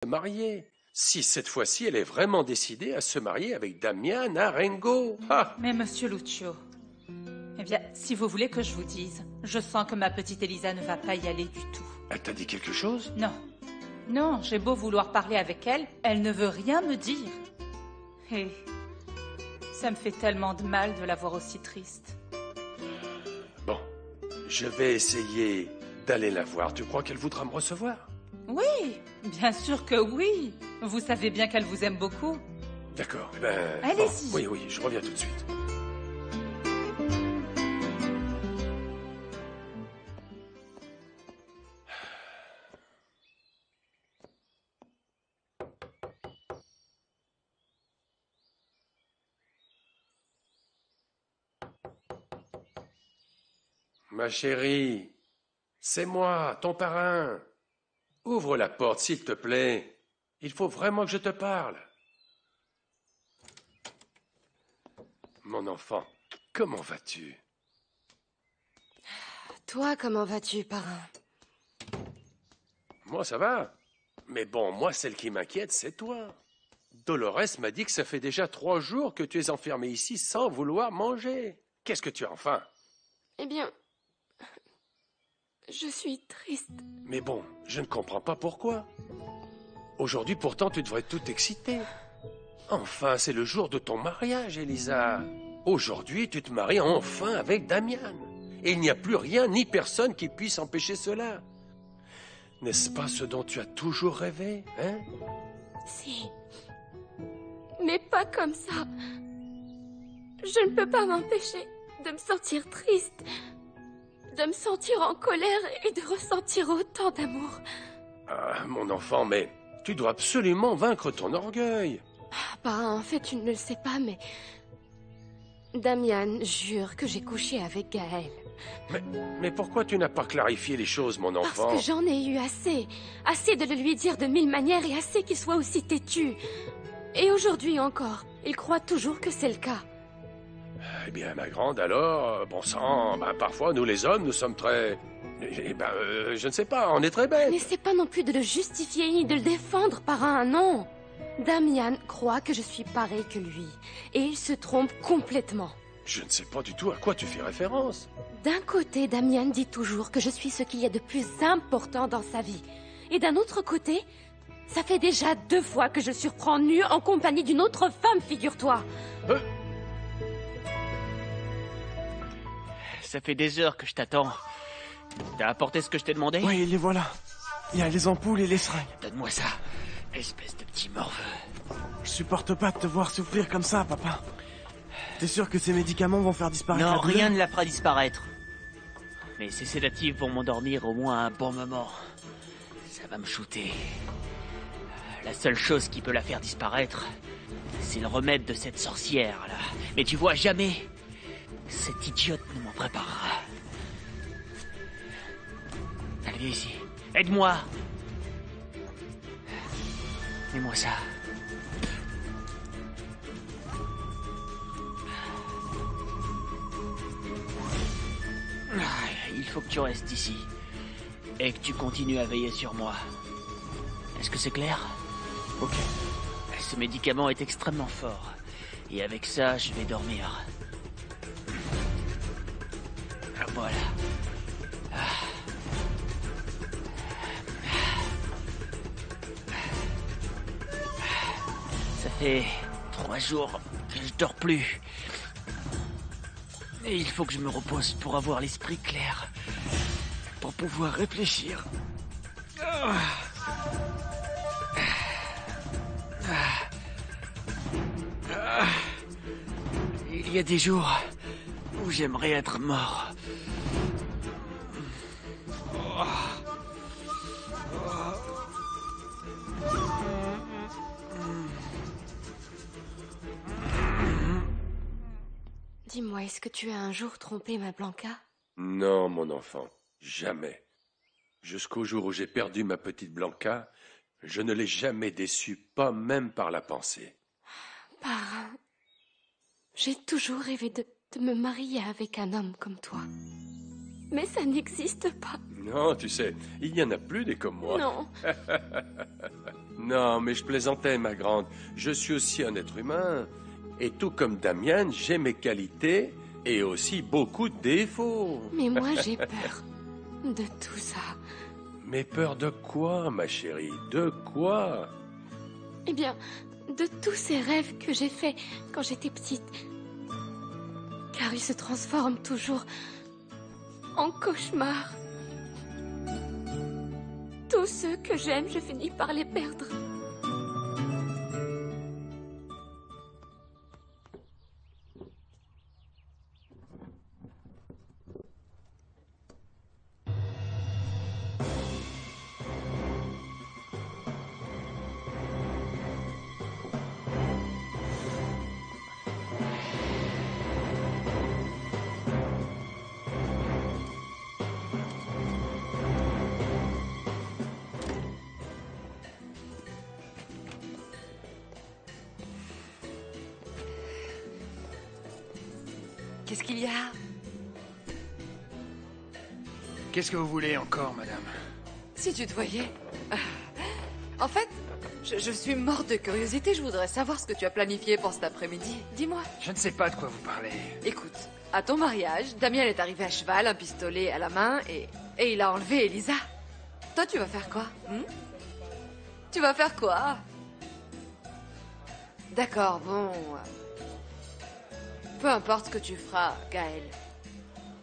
marier. Si cette fois-ci elle est vraiment décidée à se marier avec Damian Arengo. Ah. Mais monsieur Lucio, eh bien, si vous voulez que je vous dise, je sens que ma petite Elisa ne va pas y aller du tout. Elle t'a dit quelque chose? Non. Non, j'ai beau vouloir parler avec elle, elle ne veut rien me dire. Et ça me fait tellement de mal de la voir aussi triste. Bon, je vais essayer d'aller la voir. Tu crois qu'elle voudra me recevoir? Oui, bien sûr que oui. Vous savez bien qu'elle vous aime beaucoup. D'accord, eh ben... Allez-y. Bon, oui, je reviens tout de suite. Ma chérie, c'est moi, ton parrain. Ouvre la porte, s'il te plaît. Il faut vraiment que je te parle. Mon enfant, comment vas-tu? Toi, comment vas-tu, parrain? Moi, ça va. Mais bon, moi, celle qui m'inquiète, c'est toi. Dolores m'a dit que ça fait déjà 3 jours que tu es enfermé ici sans vouloir manger. Qu'est-ce que tu as enfin? Eh bien, je suis triste. Mais bon, je ne comprends pas pourquoi. Aujourd'hui, pourtant, tu devrais tout exciter. Enfin, c'est le jour de ton mariage, Elisa. Aujourd'hui, tu te maries enfin avec Damian. Et il n'y a plus rien ni personne qui puisse empêcher cela. N'est-ce pas ce dont tu as toujours rêvé, hein? Si. Mais pas comme ça. Je ne peux pas m'empêcher de me sentir triste, de me sentir en colère et de ressentir autant d'amour. Ah, mon enfant, mais tu dois absolument vaincre ton orgueil. Parrain, en fait, tu ne le sais pas, mais... Damian jure que j'ai couché avec Gaël. Mais pourquoi tu n'as pas clarifié les choses, mon enfant? Parce que j'en ai eu assez. Assez de le lui dire de 1000 manières et assez qu'il soit aussi têtu. Et aujourd'hui encore, il croit toujours que c'est le cas. Eh bien, ma grande, alors, bon sang, parfois, nous les hommes, nous sommes très... je ne sais pas, on est très bêtes. N'essaie pas non plus de le justifier ni de le défendre, parrain, non. Damian croit que je suis pareil que lui. Et il se trompe complètement. Je ne sais pas du tout à quoi tu fais référence. D'un côté, Damian dit toujours que je suis ce qu'il y a de plus important dans sa vie. Et d'un autre côté, ça fait déjà 2 fois que je surprends nue en compagnie d'une autre femme, figure-toi. Ça fait des heures que je t'attends. T'as apporté ce que je t'ai demandé? Oui, les voilà. Il y a les ampoules et les seringues. Donne-moi ça, espèce de petit morveux. Je supporte pas de te voir souffrir comme ça, papa. T'es sûr que ces médicaments vont faire disparaître Non, la douleur? rien ne la fera disparaître. Mais ces sédatifs vont m'endormir au moins un bon moment. Ça va me shooter. La seule chose qui peut la faire disparaître, c'est le remède de cette sorcière, là. Mais tu vois, jamais cette idiote ne m'en préparera. Allez, viens ici. Aide-moi. Mets-moi ça. Il faut que tu restes ici. Et que tu continues à veiller sur moi. Est-ce que c'est clair? Ok. Ce médicament est extrêmement fort. Et avec ça, je vais dormir. Voilà. Ça fait 3 jours que je dors plus. Et il faut que je me repose pour avoir l'esprit clair. Pour pouvoir réfléchir. Il y a des jours où j'aimerais être mort. Dis-moi, est-ce que tu as un jour trompé ma Blanca? Non, mon enfant, jamais. Jusqu'au jour où j'ai perdu ma petite Blanca, je ne l'ai jamais déçue, pas même par la pensée. Parrain, j'ai toujours rêvé de me marier avec un homme comme toi. Mais ça n'existe pas. Non, tu sais, il n'y en a plus des comme moi. Non. Non, mais je plaisantais, ma grande. Je suis aussi un être humain. Et tout comme Damian, j'ai mes qualités et aussi beaucoup de défauts. Mais moi, j'ai peur de tout ça. Mais peur de quoi, ma chérie? De quoi? Eh bien, de tous ces rêves que j'ai faits quand j'étais petite. Car ils se transforment toujours en cauchemars. Tous ceux que j'aime, je finis par les perdre. Qu'est-ce qu'il y a? Qu'est-ce que vous voulez encore, madame? Si tu te voyais. En fait, je suis morte de curiosité. Je voudrais savoir ce que tu as planifié pour cet après-midi. Dis-moi. Je ne sais pas de quoi vous parlez. Écoute, à ton mariage, Damien est arrivé à cheval, un pistolet à la main, et il a enlevé Elisa. Toi, tu vas faire quoi? Tu vas faire quoi? D'accord, bon... Peu importe ce que tu feras, Gaël.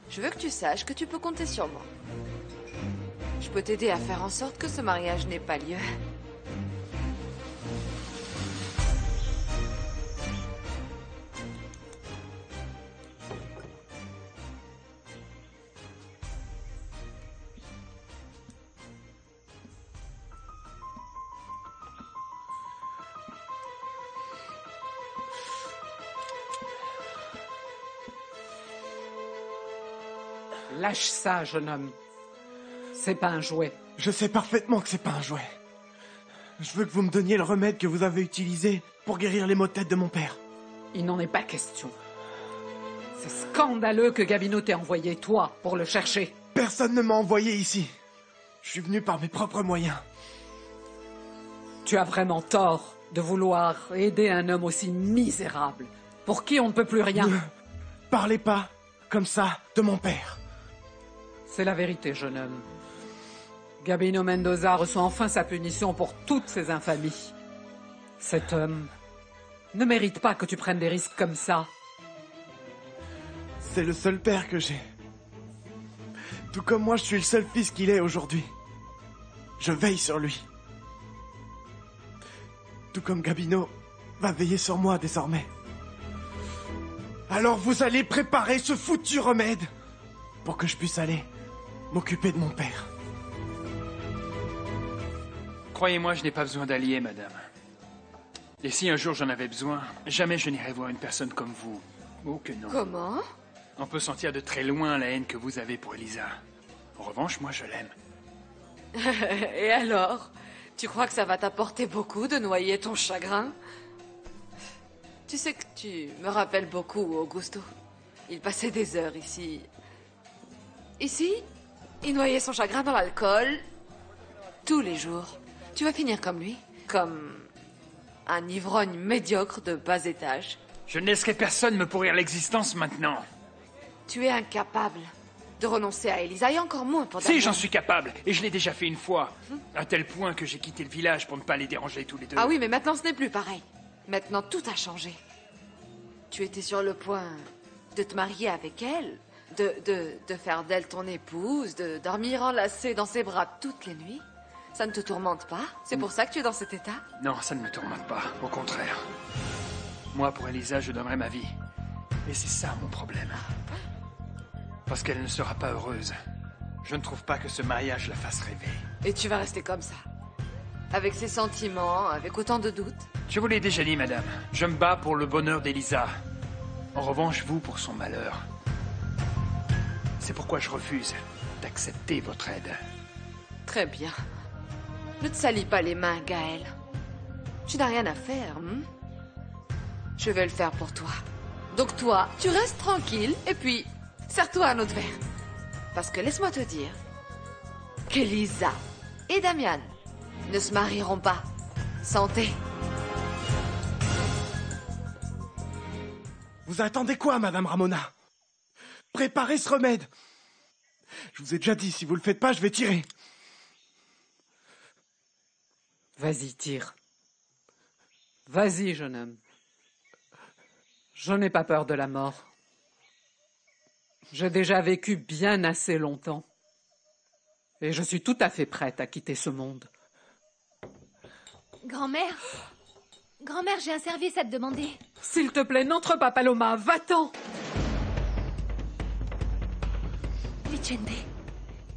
Je veux que tu saches que tu peux compter sur moi. Je peux t'aider à faire en sorte que ce mariage n'ait pas lieu. Lâche ça, jeune homme. C'est pas un jouet. Je sais parfaitement que c'est pas un jouet. Je veux que vous me donniez le remède que vous avez utilisé pour guérir les maux de tête de mon père. Il n'en est pas question. C'est scandaleux que Gabino t'ait envoyé, toi, pour le chercher. Personne ne m'a envoyé ici. Je suis venu par mes propres moyens. Tu as vraiment tort de vouloir aider un homme aussi misérable, pour qui on ne peut plus rien. Ne parlez pas comme ça de mon père. C'est la vérité, jeune homme. Gabino Mendoza reçoit enfin sa punition pour toutes ses infamies. Cet homme ne mérite pas que tu prennes des risques comme ça. C'est le seul père que j'ai. Tout comme moi, je suis le seul fils qu'il ait aujourd'hui. Je veille sur lui. Tout comme Gabino va veiller sur moi désormais. Alors vous allez préparer ce foutu remède pour que je puisse aller m'occuper de mon père. Croyez-moi, je n'ai pas besoin d'alliés, madame. Et si un jour j'en avais besoin, jamais je n'irai voir une personne comme vous. Oh que non. Comment? On peut sentir de très loin la haine que vous avez pour Elisa. En revanche, moi je l'aime. Et alors? Tu crois que ça va t'apporter beaucoup de noyer ton chagrin? Tu sais que tu me rappelles beaucoup Augusto. Il passait des heures ici. Ici, il noyait son chagrin dans l'alcool. Tous les jours. Tu vas finir comme lui. Comme un ivrogne médiocre de bas étage. Je ne laisserai personne me pourrir l'existence maintenant. Tu es incapable de renoncer à Elisa et encore moins pour Si, Damien. j'en suis capable. Et je l'ai déjà fait une fois. À tel point que j'ai quitté le village pour ne pas les déranger tous les deux. Ah oui, mais maintenant ce n'est plus pareil. Maintenant tout a changé. Tu étais sur le point de te marier avec elle, de faire d'elle ton épouse, de dormir enlacée dans ses bras toutes les nuits. Ça ne te tourmente pas? C'est pour ça que tu es dans cet état? Non, ça ne me tourmente pas. Au contraire. Moi, pour Elisa, je donnerai ma vie. Et c'est ça mon problème. Parce qu'elle ne sera pas heureuse. Je ne trouve pas que ce mariage la fasse rêver. Et tu vas rester comme ça? Avec ces sentiments, avec autant de doutes? Je vous l'ai déjà dit, madame. Je me bats pour le bonheur d'Elisa. En revanche, vous pour son malheur. C'est pourquoi je refuse d'accepter votre aide. Très bien. Ne te salis pas les mains, Gaël. Tu n'as rien à faire, Je vais le faire pour toi. Donc toi, tu restes tranquille, et puis, serre-toi un autre verre. Parce que laisse-moi te dire que Lisa et Damian ne se marieront pas. Santé. Vous attendez quoi, Madame Ramona? Préparez ce remède. Je vous ai déjà dit, si vous le faites pas, je vais tirer. Vas-y, tire. Vas-y, jeune homme. Je n'ai pas peur de la mort. J'ai déjà vécu bien assez longtemps. Et je suis tout à fait prête à quitter ce monde. Grand-mère? Grand-mère, j'ai un service à te demander. S'il te plaît, n'entre pas, Paloma. Va-t'en! Vicente,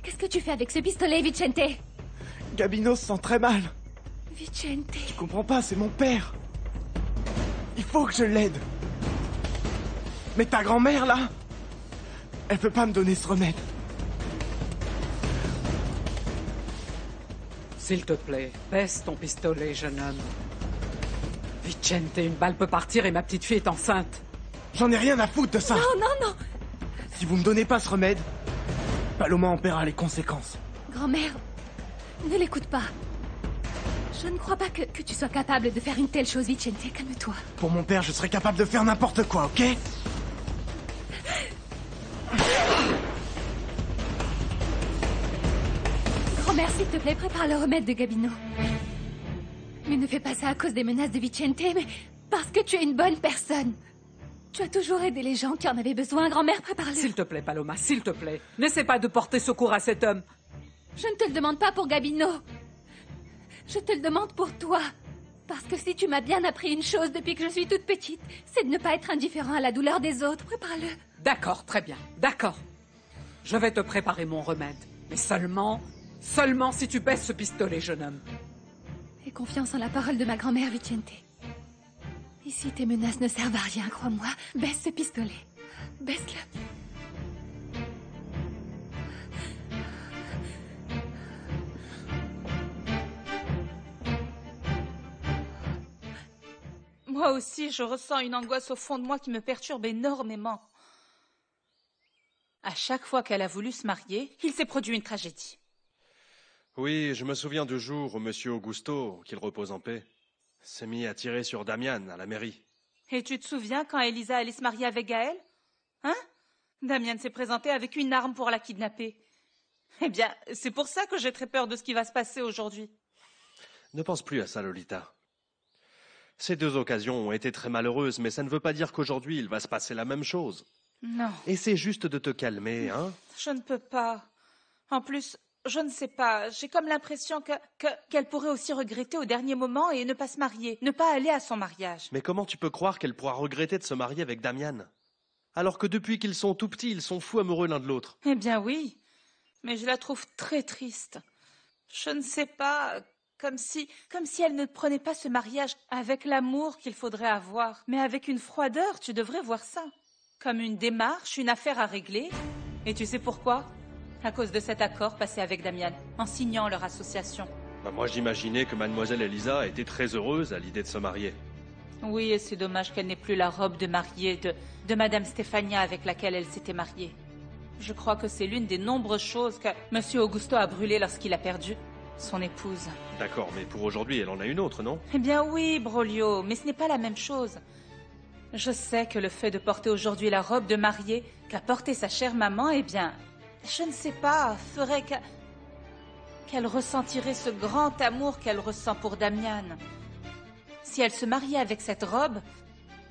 qu'est-ce que tu fais avec ce pistolet, Vicente? Gabino se sent très mal. Vicente... Je comprends pas, c'est mon père. Il faut que je l'aide. Mais ta grand-mère, là, elle peut pas me donner ce remède. S'il te plaît, baisse ton pistolet, jeune homme. Vicente, une balle peut partir et ma petite fille est enceinte. J'en ai rien à foutre de ça. Non, non, non! Si vous me donnez pas ce remède, Paloma en paiera les conséquences. Grand-mère, ne l'écoute pas. Je ne crois pas que tu sois capable de faire une telle chose, Vicente. Calme-toi. Pour mon père, je serais capable de faire n'importe quoi, ok? Grand-mère, s'il te plaît, prépare le remède de Gabino. Mais ne fais pas ça à cause des menaces de Vicente, mais parce que tu es une bonne personne. Tu as toujours aidé les gens qui en avaient besoin. Grand-mère, prépare-le. S'il te plaît, Paloma, s'il te plaît. N'essaie pas de porter secours à cet homme. Je ne te le demande pas pour Gabino. Je te le demande pour toi. Parce que si tu m'as bien appris une chose depuis que je suis toute petite, c'est de ne pas être indifférent à la douleur des autres. Prépare-le. D'accord, très bien, d'accord. Je vais te préparer mon remède. Mais seulement si tu baisses ce pistolet, jeune homme. Aie confiance en la parole de ma grand-mère, Vicente. Ici, tes menaces ne servent à rien, crois-moi. Baisse ce pistolet. Baisse-le. Moi aussi, je ressens une angoisse au fond de moi qui me perturbe énormément. À chaque fois qu'elle a voulu se marier, il s'est produit une tragédie. Oui, je me souviens du jour où Monsieur Augusto, qu'il repose en paix, s'est mis à tirer sur Damian à la mairie. Et tu te souviens quand Elisa allait se marier avec Gaël? Hein? Damian s'est présenté avec une arme pour la kidnapper. Eh bien, c'est pour ça que j'ai très peur de ce qui va se passer aujourd'hui. Ne pense plus à ça, Lolita. Ces deux occasions ont été très malheureuses, mais ça ne veut pas dire qu'aujourd'hui il va se passer la même chose. Non. Essaie juste de te calmer, hein? Je ne peux pas. En plus, je ne sais pas, j'ai comme l'impression qu'elle pourrait aussi regretter au dernier moment et ne pas se marier, ne pas aller à son mariage. Mais comment tu peux croire qu'elle pourra regretter de se marier avec Damian? Alors que depuis qu'ils sont tout petits, ils sont fous amoureux l'un de l'autre. Eh bien oui, mais je la trouve très triste. Je ne sais pas, comme si elle ne prenait pas ce mariage avec l'amour qu'il faudrait avoir, mais avec une froideur, tu devrais voir ça. Comme une démarche, une affaire à régler. Et tu sais pourquoi? À cause de cet accord passé avec Damian, en signant leur association. Moi, j'imaginais que mademoiselle Elisa était très heureuse à l'idée de se marier. Oui, et c'est dommage qu'elle n'ait plus la robe de mariée de Madame Stefania avec laquelle elle s'était mariée. Je crois que c'est l'une des nombreuses choses que Monsieur Augusto a brûlées lorsqu'il a perdu son épouse. D'accord, mais pour aujourd'hui, elle en a une autre, non? Eh bien oui, Brolio, mais ce n'est pas la même chose. Je sais que le fait de porter aujourd'hui la robe de mariée qu'a portée sa chère maman, eh bien, je ne sais pas, ferait qu'elle ressentirait ce grand amour qu'elle ressent pour Damian. Si elle se mariait avec cette robe,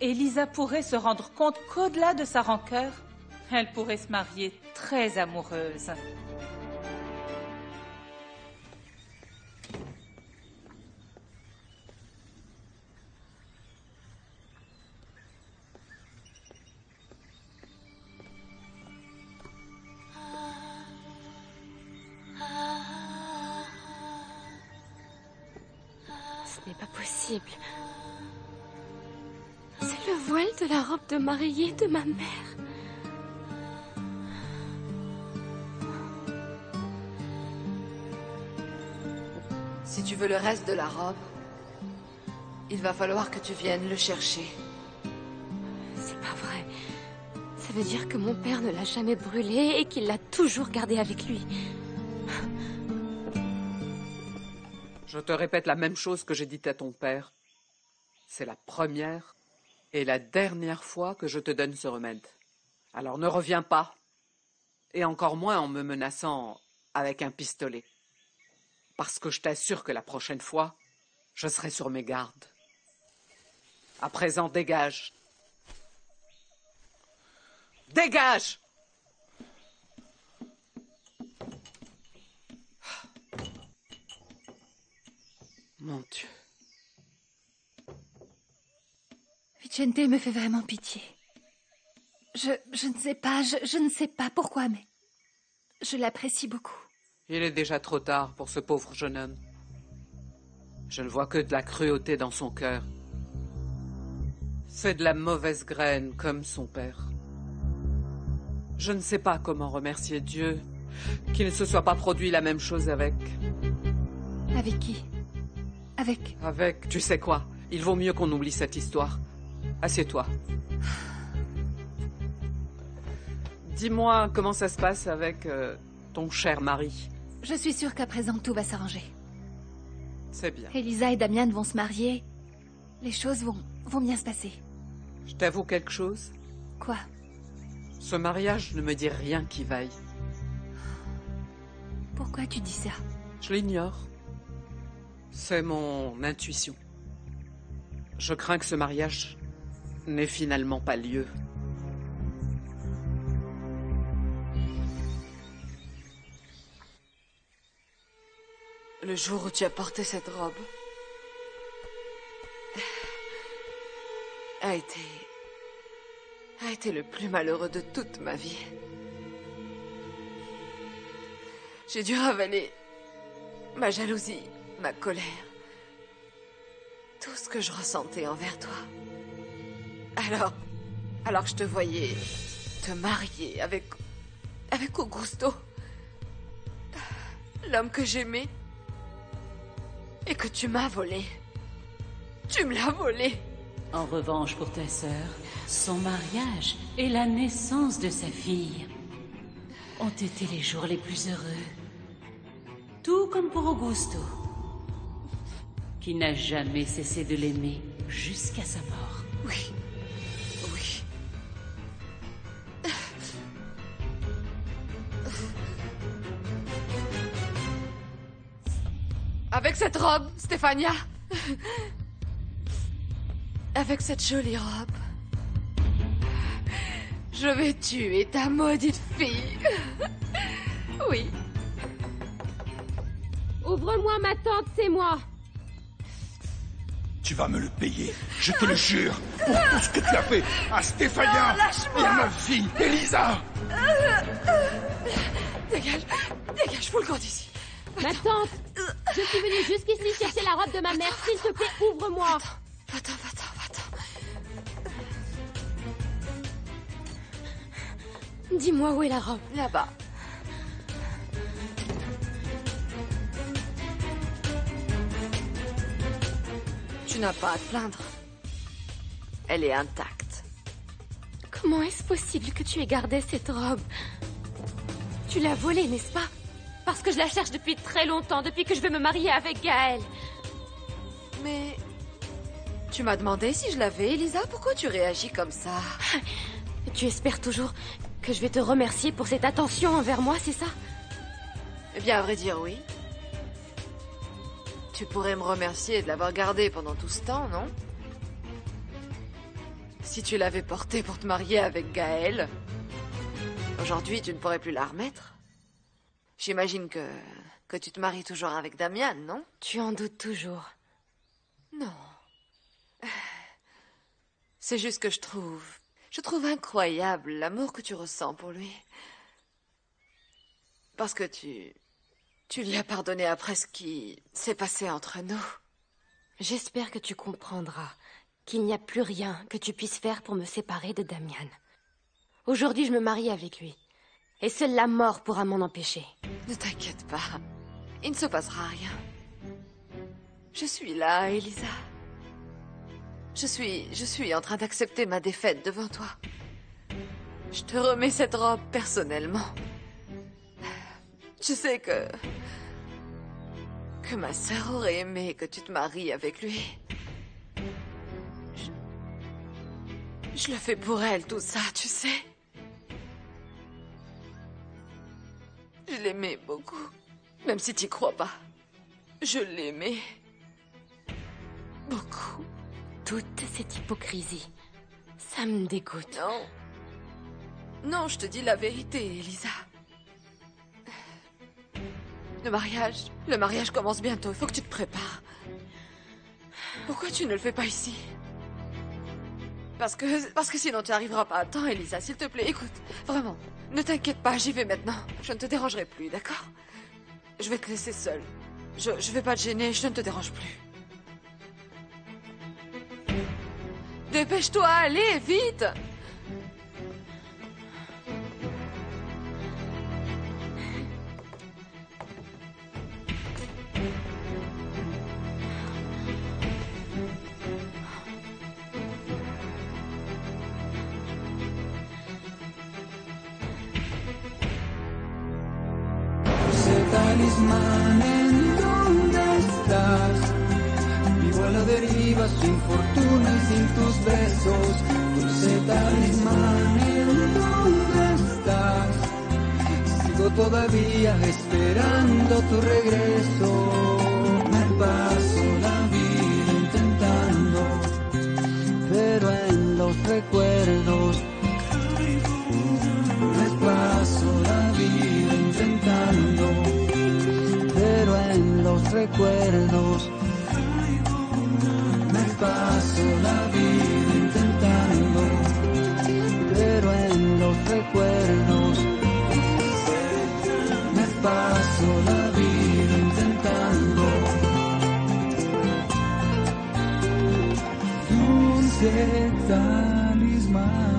Elisa pourrait se rendre compte qu'au-delà de sa rancœur, elle pourrait se marier très amoureuse. Ce n'est pas possible. C'est le voile de la robe de mariée de ma mère. Si tu veux le reste de la robe, il va falloir que tu viennes le chercher. C'est pas vrai. Ça veut dire que mon père ne l'a jamais brûlé et qu'il l'a toujours gardé avec lui. Je te répète la même chose que j'ai dite à ton père. C'est la première et la dernière fois que je te donne ce remède. Alors ne reviens pas. Et encore moins en me menaçant avec un pistolet. Parce que je t'assure que la prochaine fois, je serai sur mes gardes. À présent, dégage. Dégage! Mon Dieu. Vicente me fait vraiment pitié. Je ne sais pas, je ne sais pas pourquoi, mais je l'apprécie beaucoup. Il est déjà trop tard pour ce pauvre jeune homme. Je ne vois que de la cruauté dans son cœur. C'est de la mauvaise graine comme son père. Je ne sais pas comment remercier Dieu qu'il ne se soit pas produit la même chose avec... Avec qui? Avec... Tu sais quoi? Il vaut mieux qu'on oublie cette histoire. Assieds-toi. Dis-moi comment ça se passe avec ton cher mari. Je suis sûre qu'à présent tout va s'arranger. C'est bien. Elisa et Damian vont se marier. Les choses vont bien se passer. Je t'avoue quelque chose? Quoi? Ce mariage ne me dit rien qui vaille. Pourquoi tu dis ça? Je l'ignore. C'est mon intuition. Je crains que ce mariage n'ait finalement pas lieu. Le jour où tu as porté cette robe a été le plus malheureux de toute ma vie. J'ai dû ravaler ma jalousie, ma colère, tout ce que je ressentais envers toi. Alors que je te voyais te marier avec Augusto, l'homme que j'aimais et que tu m'as volé. Tu me l'as volé. En revanche, pour ta sœur, son mariage et la naissance de sa fille ont été les jours les plus heureux. Tout comme pour Augusto, qui n'a jamais cessé de l'aimer jusqu'à sa mort. Oui. Oui. Avec cette robe, Stéphania. Avec cette jolie robe, je vais tuer ta maudite fille. Oui. Ouvre-moi, ma tante, c'est moi. Tu vas me le payer, je te le jure, pour tout ce que tu as fait à Stéphania et à ma fille, Elisa. Dégage, Fulgor d'ici. Ma tante, je suis venue jusqu'ici chercher la robe de ma mère. S'il te plaît, ouvre-moi. Va-t'en. Dis-moi où est la robe. Là-bas. Tu n'as pas à te plaindre. Elle est intacte. Comment est-ce possible que tu aies gardé cette robe? Tu l'as volée, n'est-ce pas? Parce que je la cherche depuis très longtemps, depuis que je vais me marier avec Gaël. Mais... Tu m'as demandé si je l'avais, Elisa. Pourquoi tu réagis comme ça? Tu espères toujours que je vais te remercier pour cette attention envers moi, c'est ça? Eh bien, à vrai dire, oui. Tu pourrais me remercier de l'avoir gardée pendant tout ce temps, non? Si tu l'avais portée pour te marier avec Gaël, aujourd'hui, tu ne pourrais plus la remettre. J'imagine que tu te maries toujours avec Damian, non? Tu en doutes toujours. Non. C'est juste que je trouve incroyable l'amour que tu ressens pour lui. Parce que tu lui as pardonné après ce qui s'est passé entre nous. J'espère que tu comprendras qu'il n'y a plus rien que tu puisses faire pour me séparer de Damian. Aujourd'hui, je me marie avec lui. Et seule la mort pourra m'en empêcher. Ne t'inquiète pas. Il ne se passera rien. Je suis là, Elisa. Je suis en train d'accepter ma défaite devant toi. Je te remets cette robe personnellement. Je sais que ma sœur aurait aimé que tu te maries avec lui. Je le fais pour elle, tout ça, tu sais. Je l'aimais beaucoup, même si t'y crois pas. Je l'aimais beaucoup. Toute cette hypocrisie, ça me dégoûte. Non. Non, je te dis la vérité, Elisa. Le mariage commence bientôt. Il faut que tu te prépares. Pourquoi tu ne le fais pas ici? Parce que sinon tu n'arriveras pas à temps, Elisa. S'il te plaît, écoute. Vraiment, ne t'inquiète pas, j'y vais maintenant. Je ne te dérangerai plus, d'accord? Je vais te laisser seule. Je vais pas te gêner, je ne te dérange plus. Dépêche-toi, allez, vite! Talismán, ¿en dónde estás? Vivo a la deriva, sin fortuna y sin tus besos. Dulce talismán, ¿en dónde estás? Sigo todavía esperando tu regreso. Me paso la vida intentando, pero en los recuerdos. Me paso la vida intentando, pero en los recuerdos. Me paso la vida intentando, pero en los recuerdos. Me paso la vida intentando. Dulce talismán.